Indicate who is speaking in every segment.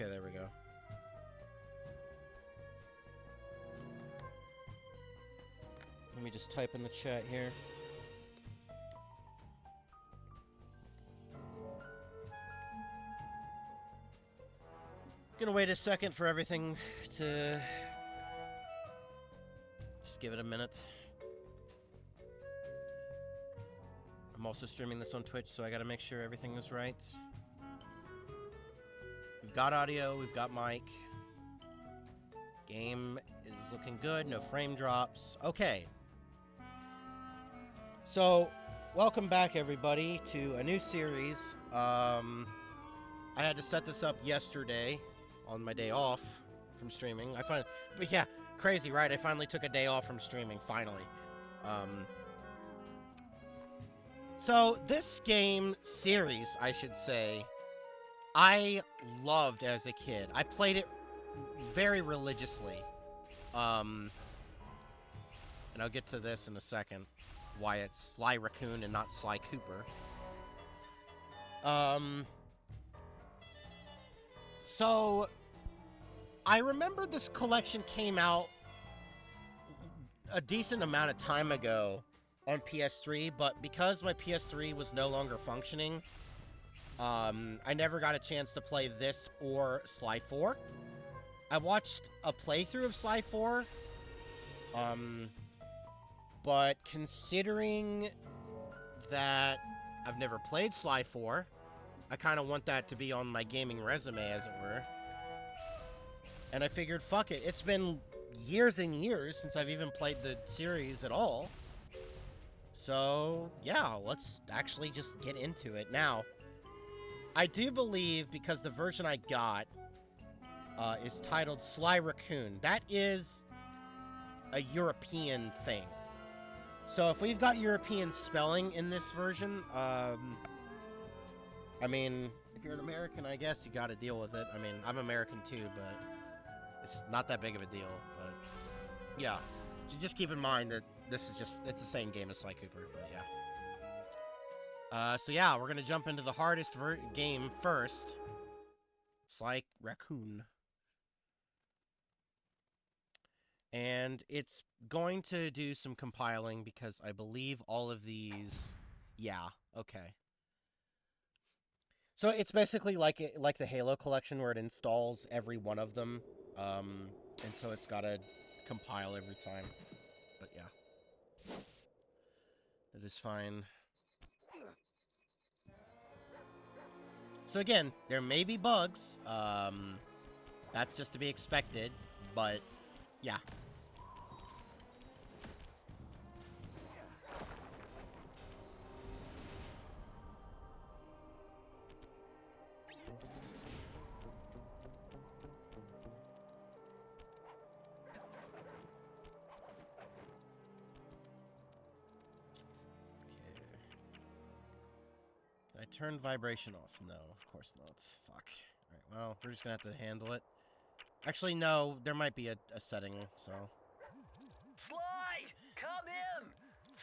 Speaker 1: Okay, there we go. Let me just type in the chat here. Gonna wait a second for everything to... Just give it a minute. I'm also streaming this on Twitch, so I gotta make sure everything is right. We've got audio, we've got mic. Game is looking good, no frame drops. Okay. So, welcome back, everybody, to a new series. I had to set this up yesterday on my day off from streaming. But yeah, crazy, right? I finally took a day off from streaming, finally. So, this game series, I should say, I loved as a kid. I played it very religiously. And I'll get to this in a second. Why it's Sly Raccoon and not Sly Cooper. So, I remember this collection came out a decent amount of time ago on PS3, but because my PS3 was no longer functioning, I never got a chance to play this or Sly 4. I watched a playthrough of Sly 4, but considering that I've never played Sly 4, I kind of want that to be on my gaming resume, as it were. And I figured, fuck it, it's been years and years since I've even played the series at all. So, yeah, let's actually just get into it. Now, I do believe, because the version I got is titled Sly Raccoon, that is a European thing. So if we've got European spelling in this version, I mean, if you're an American, I guess you gotta deal with it. I mean, I'm American too, but it's not that big of a deal. But yeah, so just keep in mind that this is it's the same game as Sly Cooper, but yeah. So yeah, we're gonna jump into the hardest game first. Sly Raccoon. And it's going to do some compiling because I believe all of these... Yeah, okay. So it's basically like the Halo collection where it installs every one of them. And so it's got to compile every time. But yeah. That is fine. So again, there may be bugs. That's just to be expected. But yeah. Turn vibration off. No, of course not. Fuck. Alright, well, we're just gonna have to handle it. Actually, no, there might be a setting, so...
Speaker 2: Sly! Come in!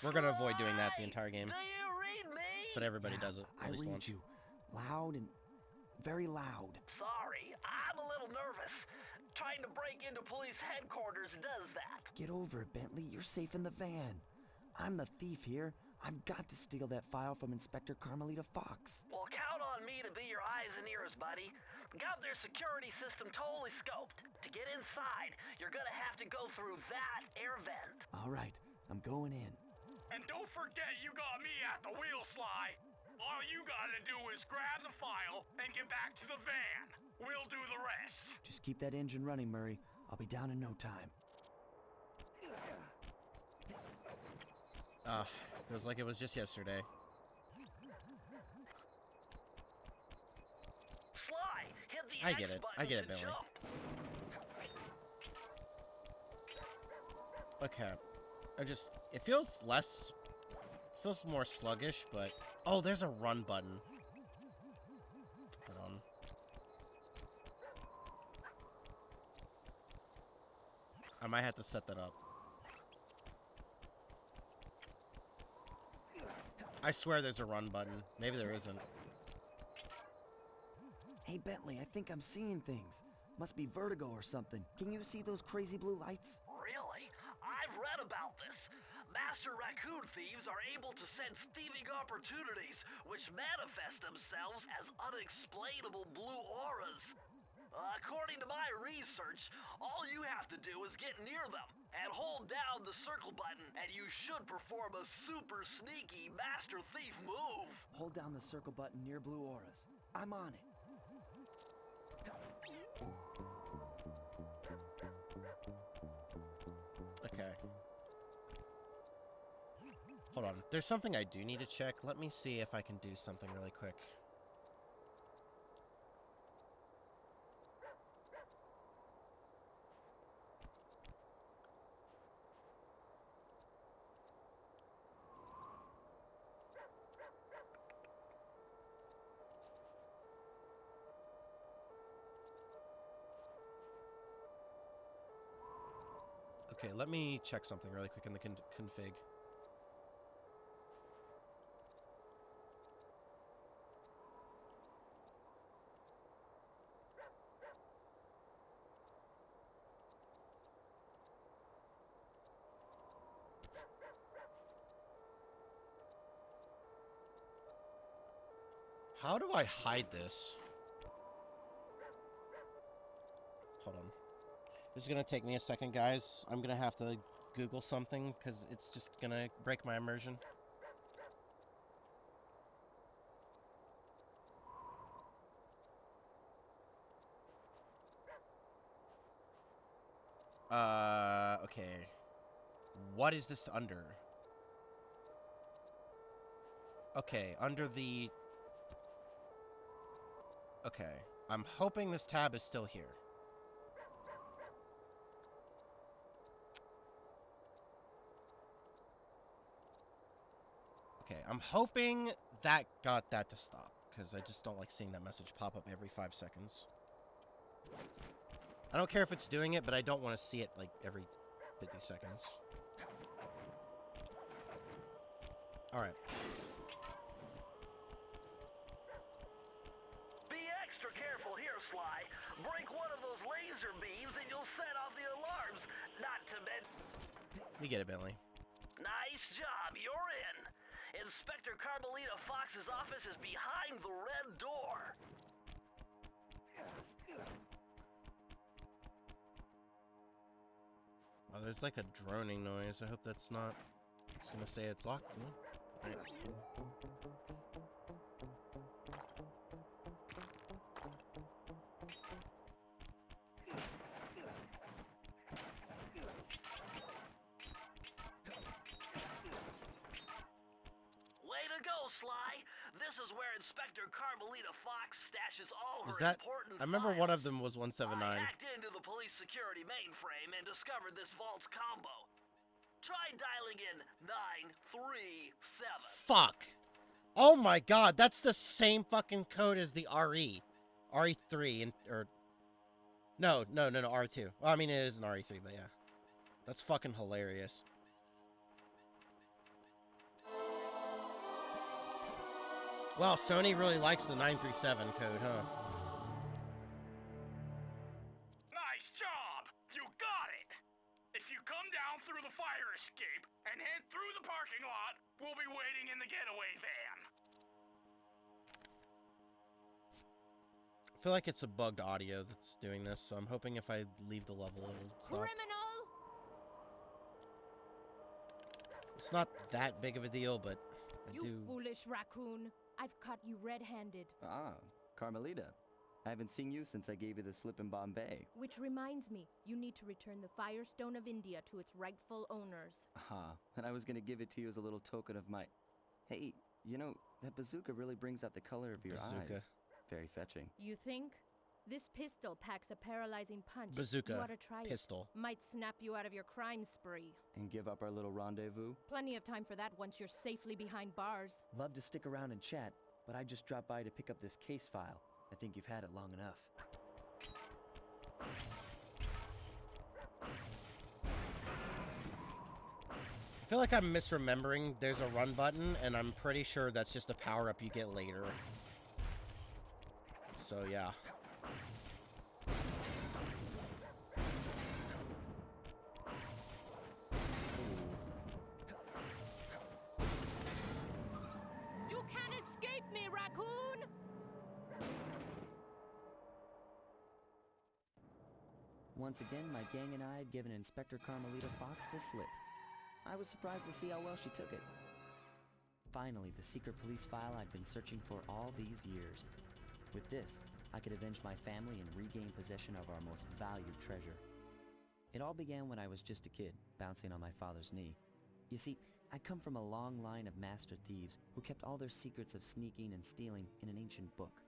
Speaker 1: We're gonna avoid doing that the entire game.
Speaker 2: Do you read me?
Speaker 1: But everybody does it, at least once.
Speaker 3: I read you. Loud and very loud.
Speaker 2: Sorry, I'm a little nervous. Trying to break into police headquarters does that.
Speaker 3: Get over it, Bentley. You're safe in the van. I'm the thief here. I've got to steal that file from Inspector Carmelita Fox.
Speaker 2: Well, count on me to be your eyes and ears, buddy. Got their security system totally scoped. To get inside, you're gonna have to go through that air vent.
Speaker 3: All right, I'm going in.
Speaker 4: And don't forget you got me at the wheel, Sly. All you gotta do is grab the file and get back to the van. We'll do the rest.
Speaker 3: Just keep that engine running, Murray. I'll be down in no time.
Speaker 1: Feels like it was just yesterday.
Speaker 2: Sly, hit the
Speaker 1: I
Speaker 2: X
Speaker 1: get it.
Speaker 2: button
Speaker 1: I get it,
Speaker 2: to
Speaker 1: Billy.
Speaker 2: jump.
Speaker 1: Okay. It feels more sluggish, but... Oh, there's a run button. Hold on. I might have to set that up. I swear there's a run button. Maybe there isn't.
Speaker 3: Hey, Bentley, I think I'm seeing things. Must be vertigo or something. Can you see those crazy blue lights?
Speaker 2: Really? I've read about this. Master Raccoon thieves are able to sense thieving opportunities, which manifest themselves as unexplainable blue auras. According to my research, all you have to do is get near them and hold down the circle button, and you should perform a super sneaky Master Thief move.
Speaker 3: Hold down the circle button near blue auras. I'm on it.
Speaker 1: Okay. Hold on. There's something I do need to check. Let me see if I can do something really quick. Okay, let me check something really quick in the config. How do I hide this? Hold on. This is gonna take me a second, guys. I'm gonna have to Google something, because it's just gonna break my immersion. Okay. What is this under? Okay, under the... Okay. I'm hoping this tab is still here. Okay, I'm hoping that got that to stop, because I just don't like seeing that message pop up every 5 seconds. I don't care if it's doing it, but I don't want to see it, like, every 50 seconds. Alright.
Speaker 2: Be extra careful here, Sly. Break one of those laser beams and you'll set off the alarms. Not to mention...
Speaker 1: We get it, Bentley.
Speaker 2: Nice job, you're in. Inspector Carmelita Fox's office is behind the red door.
Speaker 1: Oh, there's like a droning noise. I hope that's not... It's gonna say it's locked. Right.
Speaker 2: Way to go, Sly. This is where Inspector Carmelita Fox stashes all her
Speaker 1: Is that...
Speaker 2: important
Speaker 1: I remember one of
Speaker 2: files.
Speaker 1: them was 179.
Speaker 2: I hacked into the police security mainframe and discovered this vault's combo. Try dialing in 937.
Speaker 1: Fuck! Oh my god, that's the same fucking code as the RE. RE3, and, or... No, R2. Well, I mean, it is an RE3, but yeah. That's fucking hilarious. Wow, Sony really likes the 937 code, huh?
Speaker 4: Nice job! You got it! If you come down through the fire escape and head through the parking lot, we'll be waiting in the getaway van.
Speaker 1: I feel like it's a bugged audio that's doing this, so I'm hoping if I leave the level, it'll stop.
Speaker 5: Criminal!
Speaker 1: It's not that big of a deal, but I
Speaker 5: You
Speaker 1: do...
Speaker 5: foolish raccoon. I've caught you red-handed.
Speaker 3: Ah, Carmelita. I haven't seen you since I gave you the slip in Bombay.
Speaker 5: Which reminds me, you need to return the Firestone of India to its rightful owners.
Speaker 3: Ah, and I was gonna give it to you as a little token of my... Hey, you know, that bazooka really brings out the color of your
Speaker 1: Bazooka.
Speaker 3: eyes. Very fetching.
Speaker 5: You think? This pistol packs a paralyzing punch.
Speaker 1: Bazooka.
Speaker 5: You ought to try
Speaker 1: Pistol.
Speaker 5: it. Might snap you out of your crime spree.
Speaker 3: And give up our little rendezvous?
Speaker 5: Plenty of time for that once you're safely behind bars.
Speaker 3: Love to stick around and chat, but I just dropped by to pick up this case file. I think you've had it long enough.
Speaker 1: I feel like I'm misremembering. There's a run button, and I'm pretty sure that's just a power-up you get later. So yeah.
Speaker 5: You can't escape me, Raccoon!
Speaker 3: Once again, my gang and I had given Inspector Carmelita Fox the slip. I was surprised to see how well she took it. Finally, the secret police file I'd been searching for all these years. With this, I could avenge my family and regain possession of our most valued treasure. It all began when I was just a kid, bouncing on my father's knee. You see, I come from a long line of master thieves who kept all their secrets of sneaking and stealing in an ancient book.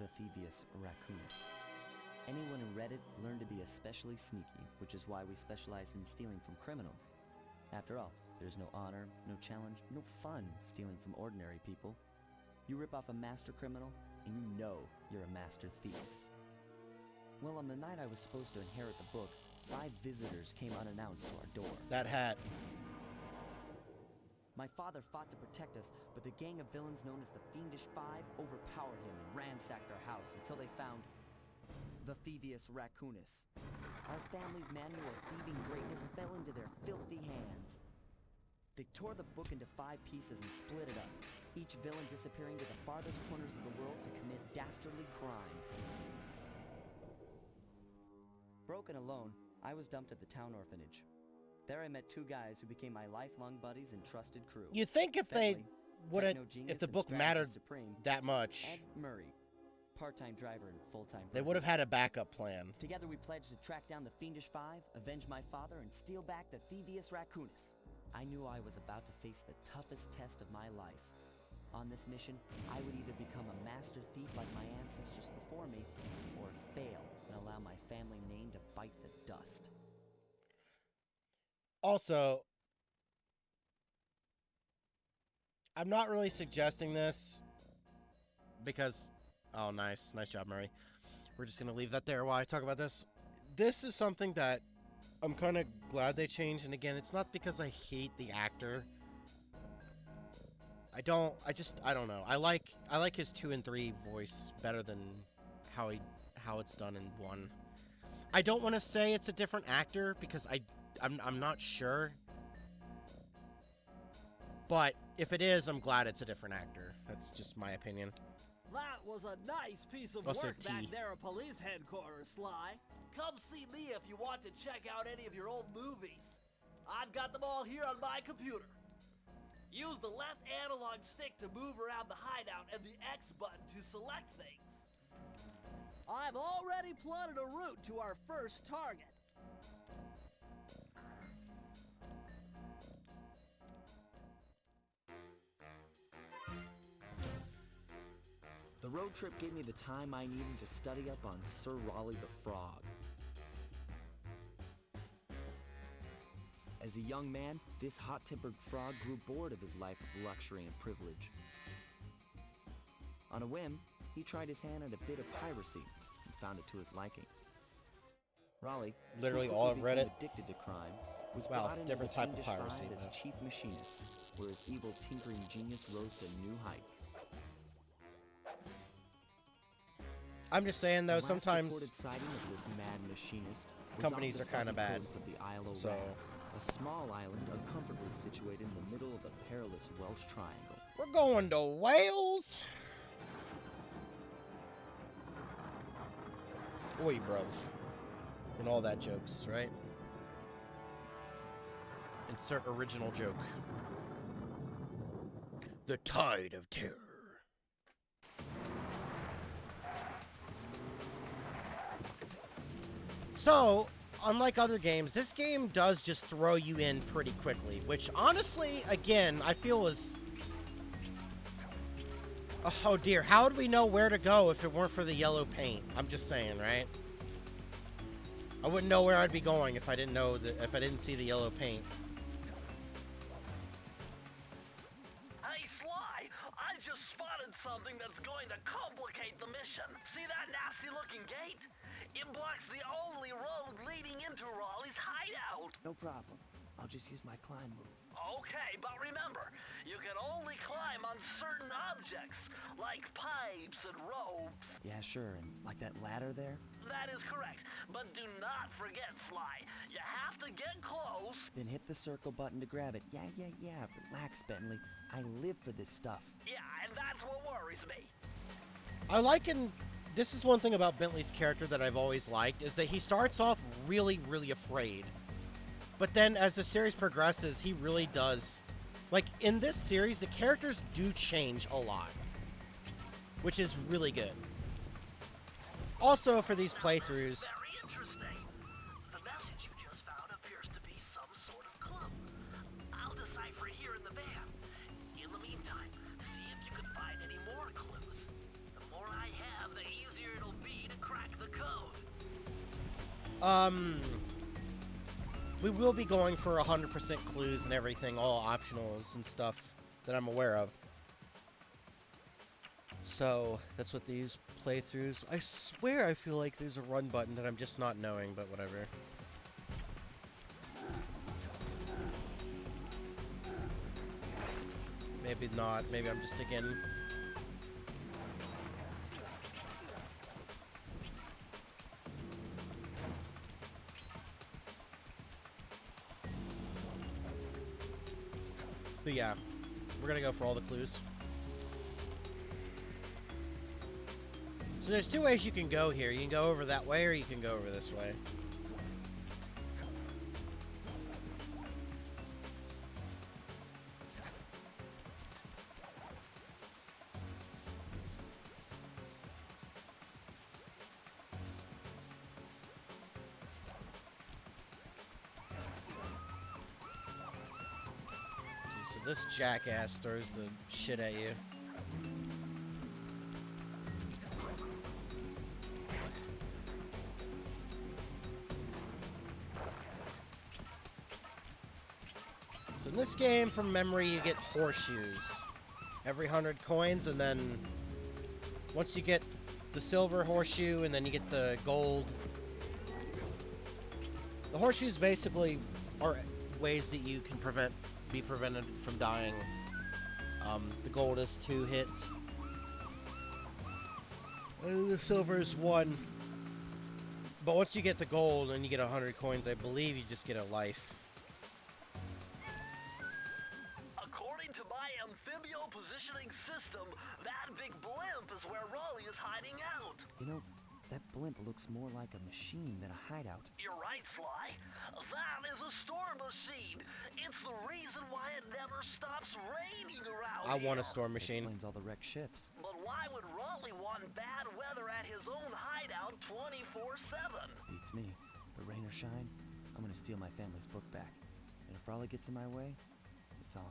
Speaker 3: The Thievius Raccoonus. Anyone who read it learned to be especially sneaky, which is why we specialize in stealing from criminals. After all, there's no honor, no challenge, no fun stealing from ordinary people. You rip off a master criminal, and you know you're a master thief. Well, on the night I was supposed to inherit the book, 5 visitors came unannounced to our door.
Speaker 1: That hat.
Speaker 3: My father fought to protect us, but the gang of villains known as the Fiendish Five overpowered him and ransacked our house until they found the Thievius Raccoonus. Our family's manual of thieving greatness fell into their filthy hands. They tore the book into 5 pieces and split it up, each villain disappearing to the farthest corners of the world to commit dastardly crimes. Broken alone, I was dumped at the town orphanage. There I met 2 guys who became my lifelong buddies and trusted crew.
Speaker 1: You think if they
Speaker 3: Bentley,
Speaker 1: wouldn't,
Speaker 3: techno-genius
Speaker 1: if the
Speaker 3: and
Speaker 1: book
Speaker 3: strategy
Speaker 1: mattered
Speaker 3: supreme,
Speaker 1: that much,
Speaker 3: Ed Murray, part-time driver and full-time
Speaker 1: they would have had a backup plan.
Speaker 3: Together we pledged to track down the Fiendish Five, avenge my father, and steal back the Thievius Raccoonus. I knew I was about to face the toughest test of my life. On this mission, I would either become a master thief like my ancestors before me, or fail and allow my family name to bite the dust.
Speaker 1: Also, I'm not really suggesting this because, oh, nice job, Murray. We're just gonna leave that there while I talk about this. This is something that I'm kind of glad they changed, and again, it's not because I hate the actor. I don't know. I like his 2 and 3 voice better than how it's done in 1. I don't want to say it's a different actor because I'm not sure. But if it is, I'm glad it's a different actor. That's just my opinion.
Speaker 2: That was a nice piece of
Speaker 1: Also
Speaker 2: work
Speaker 1: T.
Speaker 2: back there at police headquarters, Sly. Come see me if you want to check out any of your old movies. I've got them all here on my computer. Use the left analog stick to move around the hideout and the X button to select things. I've already plotted a route to our first target.
Speaker 3: The road trip gave me the time I needed to study up on Sir Raleigh the Frog. As a young man, this hot-tempered frog grew bored of his life of luxury and privilege. On a whim, he tried his hand at a bit of piracy and found it to his liking. Raleigh,
Speaker 1: Literally
Speaker 3: who
Speaker 1: all
Speaker 3: quickly
Speaker 1: I've read
Speaker 3: became
Speaker 1: it.
Speaker 3: addicted to crime, was
Speaker 1: Wow,
Speaker 3: brought into
Speaker 1: different
Speaker 3: the
Speaker 1: type of
Speaker 3: Fiendish
Speaker 1: piracy,
Speaker 3: Five as
Speaker 1: though.
Speaker 3: chief machinist, where his evil tinkering genius rose to new heights.
Speaker 1: I'm just saying though,
Speaker 3: The last
Speaker 1: sometimes
Speaker 3: recorded sighting of this mad machinist was
Speaker 1: companies
Speaker 3: off the
Speaker 1: are kinda
Speaker 3: southern
Speaker 1: bad.
Speaker 3: coast of the Isle of
Speaker 1: So-
Speaker 3: Rad, a small island uncomfortably situated in the middle of the perilous Welsh Triangle.
Speaker 1: we're going to Wales. Oi, bruv. And all that jokes, right? Insert original joke. The Tide of Terror. So, unlike other games, this game does just throw you in pretty quickly, which honestly, again, I feel is... Oh dear, how would we know where to go if it weren't for the yellow paint? I'm just saying, right? I wouldn't know where I'd be going if I didn't know if I didn't see the yellow paint.
Speaker 2: Hey, Sly, I just spotted something that's going to complicate the mission. See that nasty-looking gate? It blocks the only road leading into Raleigh's hideout.
Speaker 3: No problem. I'll just use my climb move.
Speaker 2: Okay, but remember, you can only climb on certain objects, like pipes and ropes.
Speaker 3: Yeah, sure, and like that ladder there?
Speaker 2: That is correct, but do not forget, Sly. You have to get close.
Speaker 3: Then hit the circle button to grab it. Yeah. Relax, Bentley. I live for this stuff.
Speaker 2: Yeah, and that's what worries me.
Speaker 1: I like him. This is one thing about Bentley's character that I've always liked, is that he starts off really, really afraid. But then as the series progresses, he really does. Like, in this series, the characters do change a lot, which is really good. Also, for these playthroughs,
Speaker 2: Very interesting. The message you just found appears to be some sort of clue. I'll decipher it here in the van. In the meantime, see if you can find any more clues. The more I have, the easier it'll be to crack the code.
Speaker 1: we will be going for 100% clues and everything, all optionals and stuff that I'm aware of. So, that's what these playthroughs... I swear I feel like there's a run button that I'm just not knowing, but whatever. Maybe not. Maybe I'm just, again... But yeah, we're gonna go for all the clues. So there's two ways you can go here. You can go over that way, or you can go over this way. So this jackass throws the shit at you. So in this game, from memory, you get horseshoes every 100 coins, and then once you get the silver horseshoe, and then you get the gold. The horseshoes basically are ways that you can be prevented from dying. The gold is 2 hits. And the silver is 1. But once you get the gold and you get 100 coins, I believe you just get a life.
Speaker 2: According to my amphibio positioning system, that big blimp is where Raleigh is hiding out.
Speaker 3: You know, that blimp looks more like a machine than a hideout.
Speaker 2: You're right, Sly. That is a storm machine. It's the reason why it never stops raining around
Speaker 1: I want a
Speaker 2: here.
Speaker 1: storm machine.
Speaker 3: Explains all the wrecked ships.
Speaker 2: But why would Raleigh want bad weather at his own hideout 24/7?
Speaker 3: Beats me. But rain or shine, I'm gonna steal my family's book back. And if Raleigh gets in my way, it's on.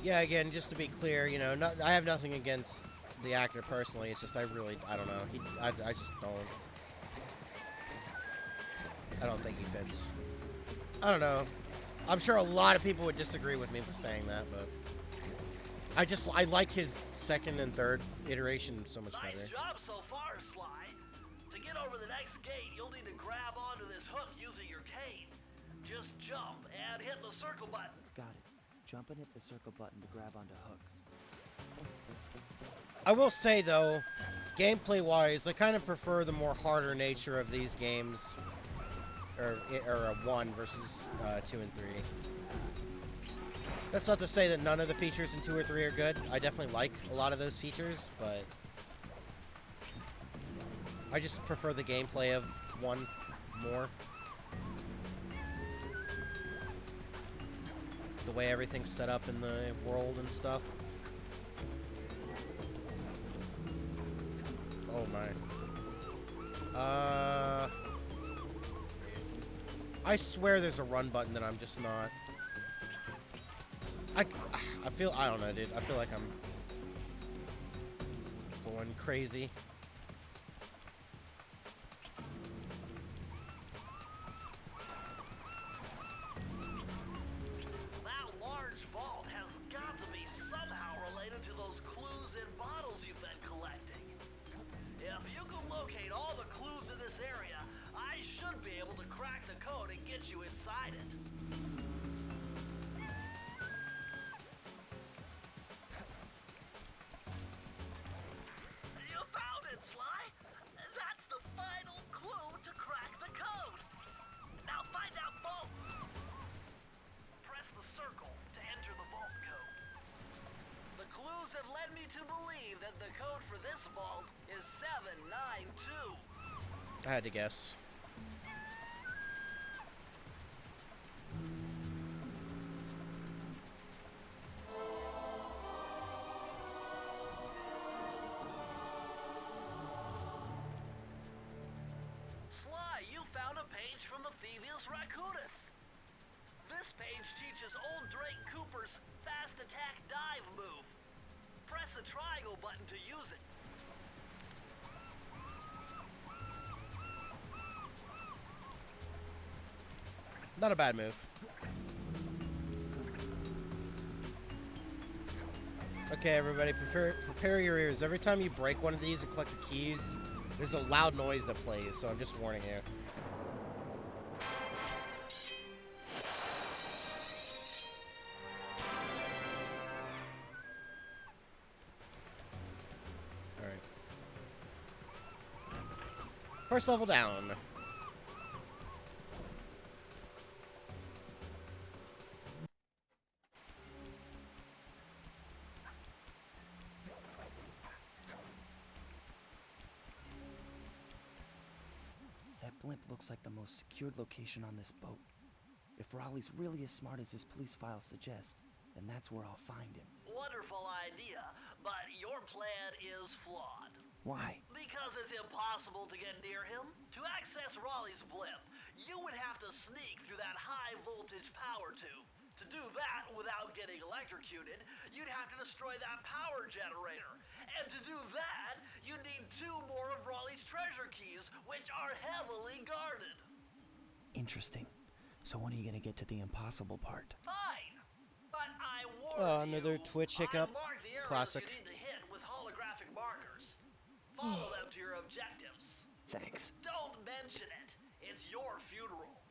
Speaker 1: Yeah, again, just to be clear, you know, I have nothing against the actor personally. It's just I don't know. I just don't. I don't think he fits. I don't know. I'm sure a lot of people would disagree with me for saying that, but I like his second and third iteration so much
Speaker 2: Nice
Speaker 1: better.
Speaker 2: job so far, Sly. To get over the next gate, you'll need to grab onto this hook using your cane. Just jump and hit the circle button.
Speaker 3: Got it. Jump and hit the circle button to grab onto hooks.
Speaker 1: I will say though, gameplay-wise, I kind of prefer the more harder nature of these games, or 1 versus 2 and 3. That's not to say that none of the features in 2 or 3 are good. I definitely like a lot of those features, but I just prefer the gameplay of 1 more. The way everything's set up in the world and stuff. Oh my. I swear there's a run button that I'm just not. I don't know, dude. I feel like I'm going crazy.
Speaker 2: That large vault has got to be somehow related to those clues in bottles you've been collecting. locate all the clues in this area, I should be able to crack the code and get you inside it. You found it, Sly! That's the final clue to crack the code! Now find out both! Press the circle to enter the vault code. The clues have led me to believe that the code for this vault is 792.
Speaker 1: I had to guess.
Speaker 2: Sly, you found a page from the Thievius Raccoonus. This page teaches old Drake Cooper's fast attack dive move. Press the triangle button to use it.
Speaker 1: Not a bad move. Okay, everybody, prepare your ears. Every time you break one of these and collect the keys, there's a loud noise that plays, so I'm just warning you. Alright. First level down.
Speaker 3: That blimp looks like the most secured location on this boat. If Raleigh's really as smart as his police files suggest, then that's where I'll find him.
Speaker 2: Wonderful idea, but your plan is flawed.
Speaker 3: Why?
Speaker 2: Because it's impossible to get near him. To access Raleigh's blimp, you would have to sneak through that high-voltage power tube. To do that without getting electrocuted, you'd have to destroy that power generator. And to do that, you'd need 2 more of Raleigh's treasure keys, which are heavily guarded.
Speaker 3: Interesting. So when are you gonna get to the impossible part?
Speaker 2: Fine. But I warn
Speaker 1: Another
Speaker 2: you,
Speaker 1: Twitch hiccup.
Speaker 2: I marked the areas
Speaker 1: Classic.
Speaker 2: you need to hit with holographic markers. Follow them to your objectives.
Speaker 3: Thanks.
Speaker 2: Don't mention it. It's your funeral.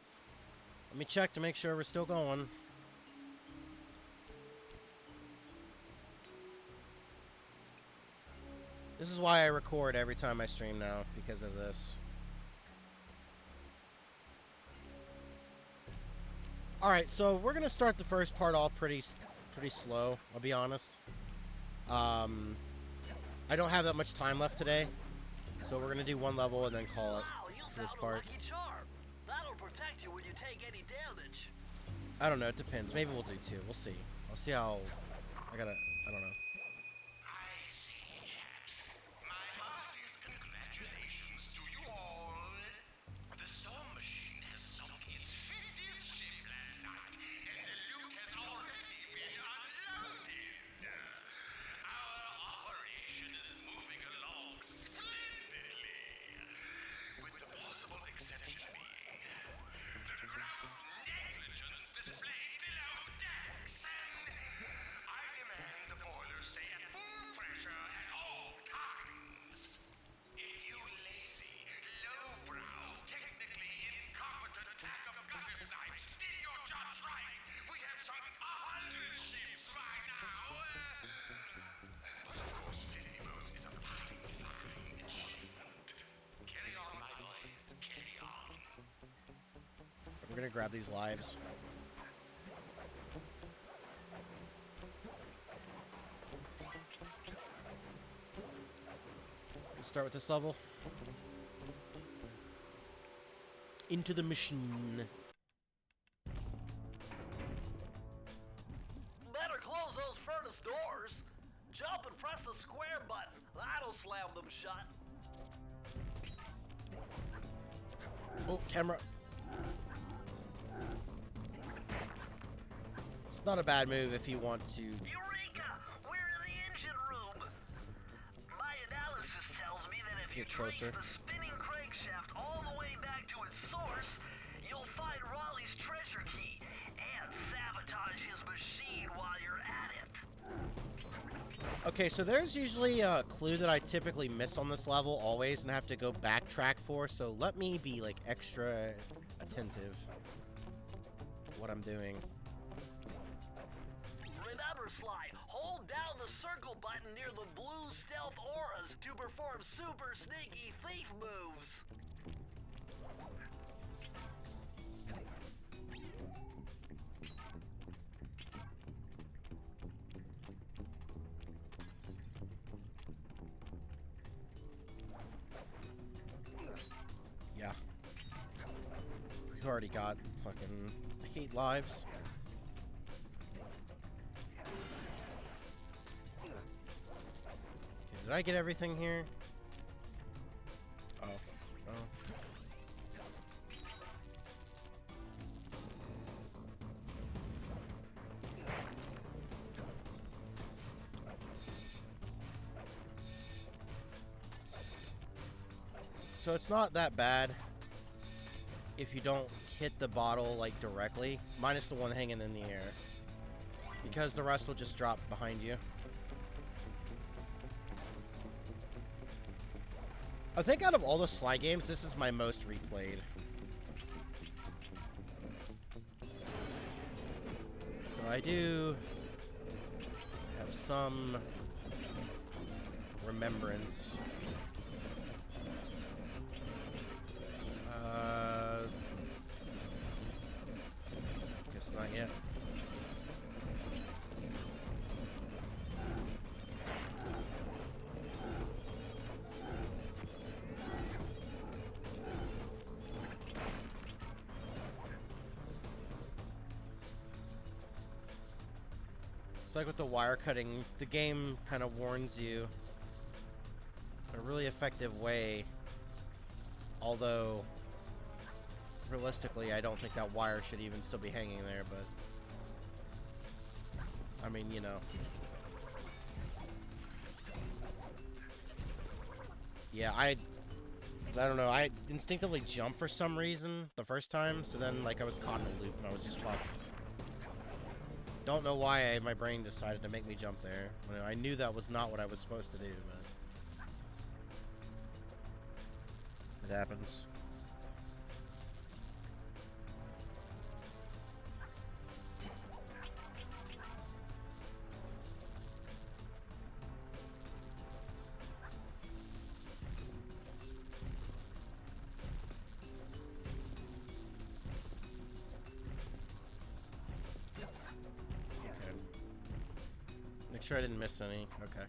Speaker 1: Let me check to make sure we're still going. This is why I record every time I stream now, because of this. Alright, so we're going to start the first part off pretty slow, I'll be honest. I don't have that much time left today, so we're going to do 1 level and then call it
Speaker 2: Wow, you
Speaker 1: for this
Speaker 2: found
Speaker 1: part.
Speaker 2: a lucky charm. That'll protect you when you take any damage.
Speaker 1: I don't know, it depends. Maybe we'll do 2. We'll see. I'll see how... I don't know.
Speaker 4: I see, chaps. My heartiest congratulations to you all. The storm machine has sunk its 50th ship last night, and the loot has already been unloaded. Our operation is moving along splendidly, with the possible exception being the gross negligence displayed below decks, and I demand the boilers stay at full pressure at all times. If you lazy, lowbrow, technically incompetent pack of gutter snipes did your jobs right, we'd have sunk 100 ships by now. But of course, 50 boats is a fine achievement. Carry on, my boys, carry on.
Speaker 1: We're going to grab these lives. We'll start with this level. Into the machine.
Speaker 2: Better close those furnace doors. Jump and press the square button. That'll slam them shut.
Speaker 1: Oh, camera. It's not a bad move if you want to.
Speaker 2: Eureka! We're in the engine room. My analysis tells me that if you
Speaker 1: Get
Speaker 2: trace
Speaker 1: closer.
Speaker 2: the spinning crankshaft all the way back to its source, you'll find Raleigh's treasure key and sabotage his machine while you're at it.
Speaker 1: Okay, so there's usually a clue that I typically miss on this level always and have to go backtrack for, so let me be, like, extra attentive to what I'm doing.
Speaker 2: Remember, Sly, hold down the circle button near the blue stealth auras to perform super sneaky thief moves.
Speaker 1: Yeah. We already got fucking 8 lives. Okay, did I get everything here? Oh. Oh. So it's not that bad if you don't hit the bottle, like, directly, minus the one hanging in the air, because the rest will just drop behind you. I think out of all the Sly games, this is my most replayed. So I do have some remembrance. Guess not yet. It's like with the wire cutting, the game kind of warns you in a really effective way. Although, realistically, I don't think that wire should even still be hanging there, but... I mean, you know. Yeah, I don't know, I instinctively jumped for some reason the first time, so then, like, I was caught in a loop and I was just fucked. Don't know why my brain decided to make me jump there. I knew that was not what I was supposed to do, but... it happens. Okay. Make sure I didn't miss any. Okay.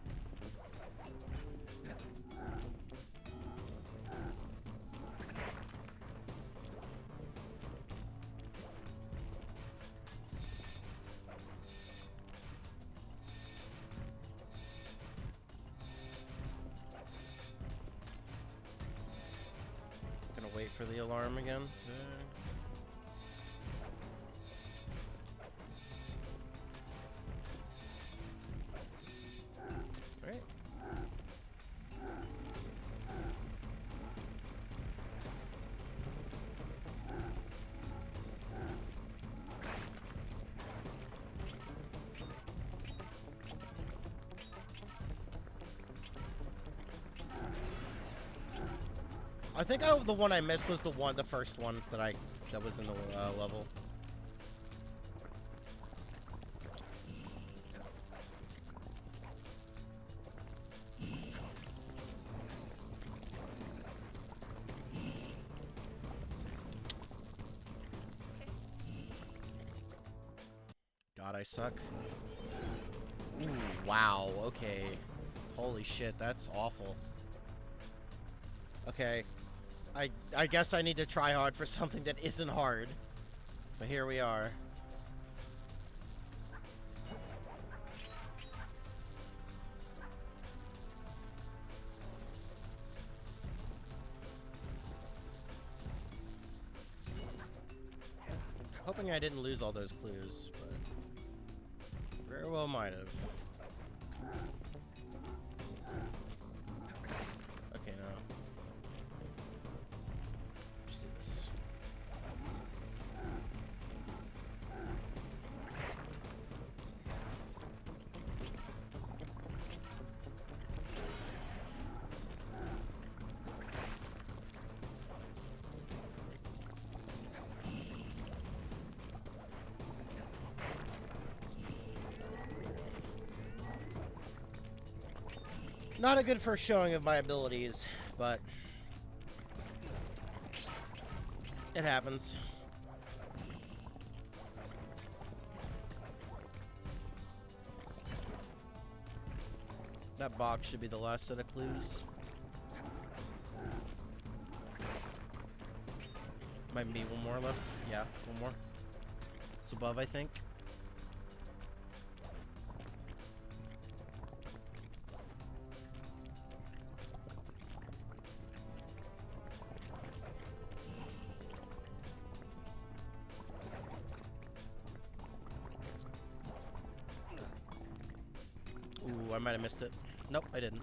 Speaker 1: Gonna wait for the alarm again. Right. I think the one I missed was the first one that was in the level. God, I suck. Ooh, wow, okay. Holy shit, that's awful. Okay. I guess I need to try hard for something that isn't hard. But here we are. Hoping I didn't lose all those clues, but very well might have. Okay, now. Let's do this. Not a good first showing of my abilities, but it happens. That box should be the last set of clues. Might be one more left. Yeah, one more. It's above, I think. Ooh, I might have missed it. Nope, I didn't.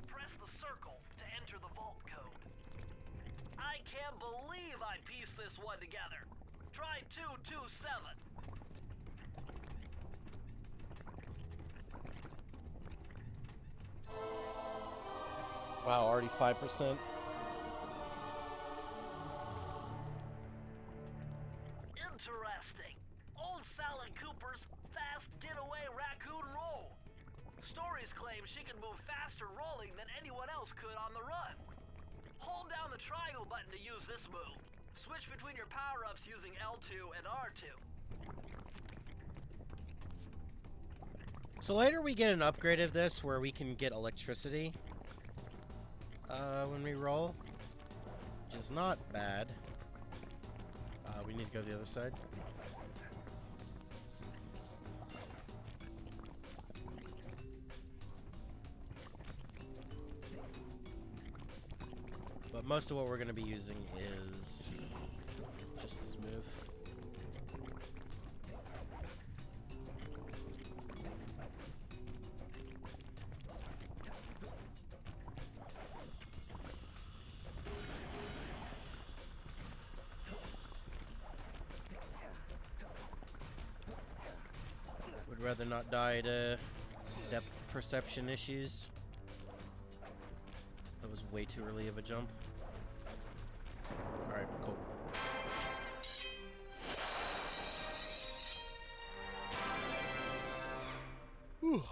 Speaker 2: Press the circle to enter the vault code. I can't believe I pieced this one together. Try 227.
Speaker 1: Wow, already 5%.
Speaker 2: Interesting. Old Sally Cooper's fast getaway raccoon roll. Stories claim she can move faster rolling than anyone else could on the run. Hold down the triangle button to use this move. Switch between your power-ups using L2 and R2.
Speaker 1: So later we get an upgrade of this where we can get electricity when we roll, which is not bad. We need to go to the other side. But most of what we're going to be using is just this move. Would rather not die to depth perception issues. That was way too early of a jump. Alright, cool. Whew.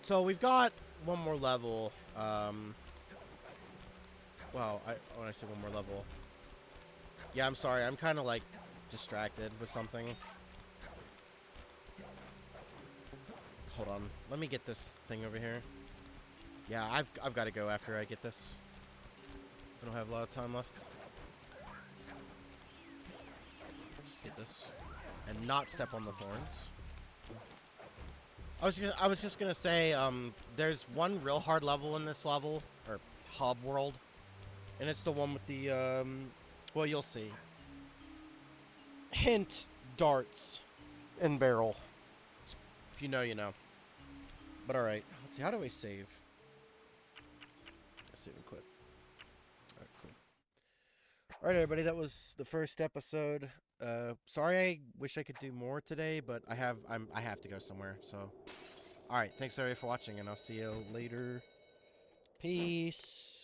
Speaker 1: So we've got one more level. Well, when I say one more level, yeah, I'm sorry. I'm kind of like distracted with something. Hold on. Let me get this thing over here. Yeah, I've got to go after I get this. I don't have a lot of time left. Just get this and not step on the thorns. I was just gonna say, there's one real hard level in this level, or hub world, and it's the one with the, well, you'll see. Hint, darts and barrel. If you know, you know. But alright, let's see, how do I save? Let's save and quit. Alright, cool. Alright, everybody, that was the first episode. Sorry, I wish I could do more today, but I have to go somewhere, so. Alright, thanks everybody for watching, and I'll see you later. Peace.